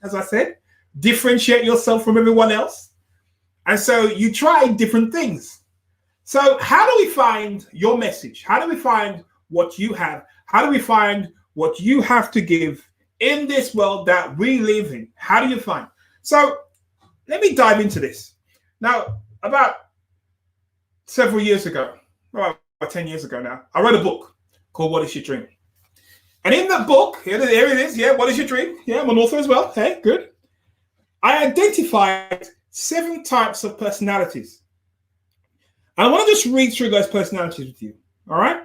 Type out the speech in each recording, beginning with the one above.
as I said, differentiate yourself from everyone else. And so you try different things. So how do we find your message? How do we find what you have? How do we find what you have to give in this world that we live in? How do you find? So let me dive into this. Now, about several years ago, well, 10 years ago now, I wrote a book called What Is Your Dream? And in that book, here it is, yeah, What Is Your Dream? Yeah, I'm an author as well. Hey, good. I identified 7 types of personalities. And I want to just read through those personalities with you, all right?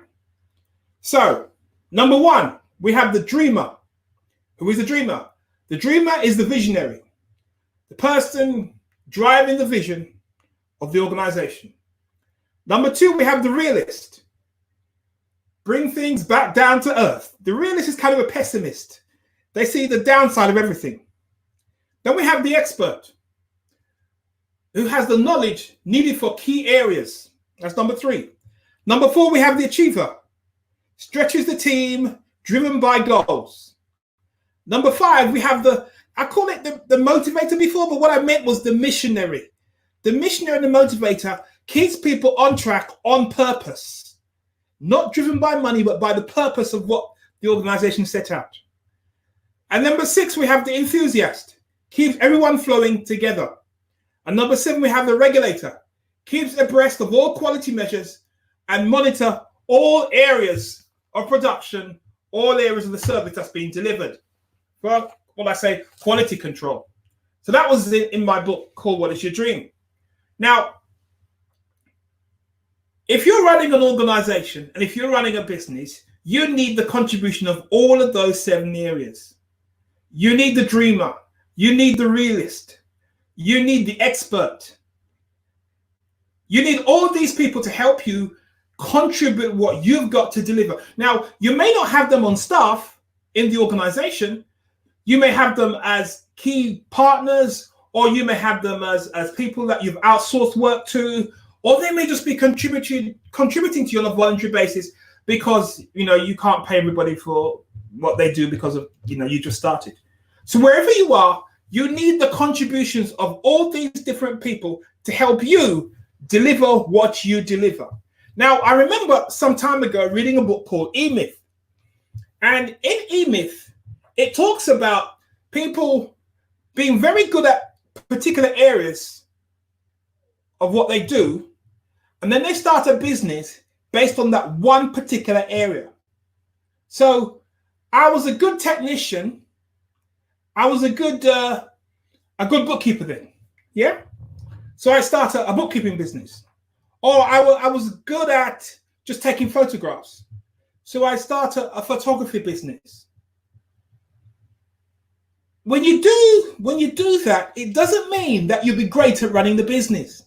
So, number 1, we have the dreamer. Who is the dreamer? The dreamer is the visionary, the person driving the vision of the organization. Number 2, we have the realist. Bring things back down to earth. The realist is kind of a pessimist. They see the downside of everything. Then we have the expert, who has the knowledge needed for key areas. That's number 3. Number 4, we have the achiever. Stretches the team, driven by goals. Number 5, we have I call it the motivator before, but what I meant was the missionary. The missionary and the motivator keeps people on track on purpose. Not driven by money, but by the purpose of what the organization set out. And number 6, we have the enthusiast. Keeps everyone flowing together. And number 7, we have the regulator. Keeps abreast of all quality measures and monitor all areas of production, all areas of the service that's being delivered. Well, what I say, quality control. So that was in my book called What Is Your Dream? Now, if you're running an organization and if you're running a business, you need the contribution of all of those 7 areas. You need the dreamer. You need the realist. You need the expert. You need all these people to help you contribute what you've got to deliver. Now, you may not have them on staff in the organization. You may have them as key partners, or you may have them as people that you've outsourced work to, or they may just be contributing to you on a voluntary basis because, you can't pay everybody for what they do because of, you just started. So wherever you are, you need the contributions of all these different people to help you deliver what you deliver. Now, I remember some time ago reading a book called E-Myth. And in E-Myth, it talks about people being very good at particular areas of what they do, and then they start a business based on that one particular area. So I was a good technician. I was a good bookkeeper then. Yeah. So I started a bookkeeping business. Or I was good at just taking photographs. So I started a photography business. When you do that, it doesn't mean that you'll be great at running the business.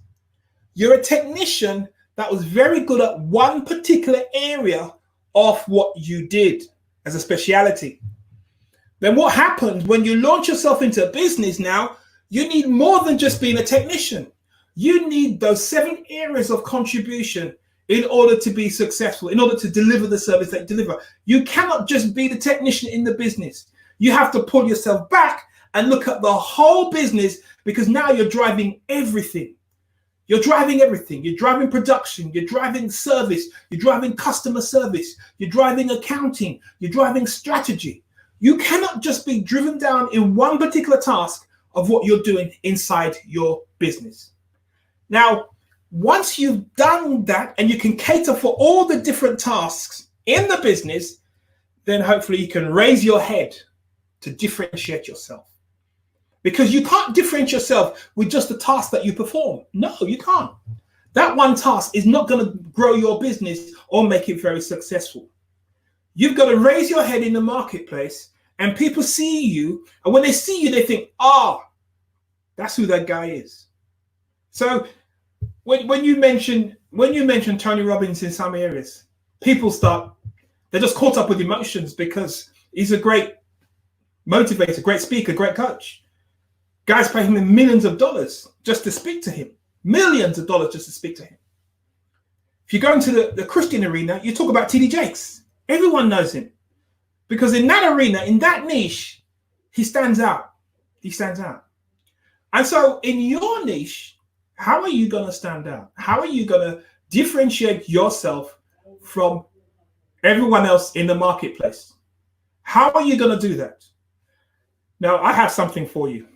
You're a technician that was very good at one particular area of what you did as a speciality. Then what happens when you launch yourself into a business now, you need more than just being a technician. You need those 7 areas of contribution in order to be successful, in order to deliver the service that you deliver. You cannot just be the technician in the business. You have to pull yourself back and look at the whole business, because now you're driving everything. You're driving everything. You're driving production. You're driving service. You're driving customer service. You're driving accounting. You're driving strategy. You cannot just be driven down in one particular task of what you're doing inside your business. Now, once you've done that and you can cater for all the different tasks in the business, then hopefully you can raise your head to differentiate yourself. Because you can't differentiate yourself with just the task that you perform. No, you can't. That one task is not going to grow your business or make it very successful. You've got to raise your head in the marketplace, and people see you. And when they see you, they think, that's who that guy is. So when you mention Tony Robbins in some areas, people they're just caught up with emotions because he's a great motivator, great speaker, great coach. Guys pay him millions of dollars just to speak to him. Millions of dollars just to speak to him. If you go into the Christian arena, you talk about T.D. Jakes. Everyone knows him. Because in that arena, in that niche, he stands out. He stands out. And so in your niche, how are you going to stand out? How are you going to differentiate yourself from everyone else in the marketplace? How are you going to do that? Now, I have something for you.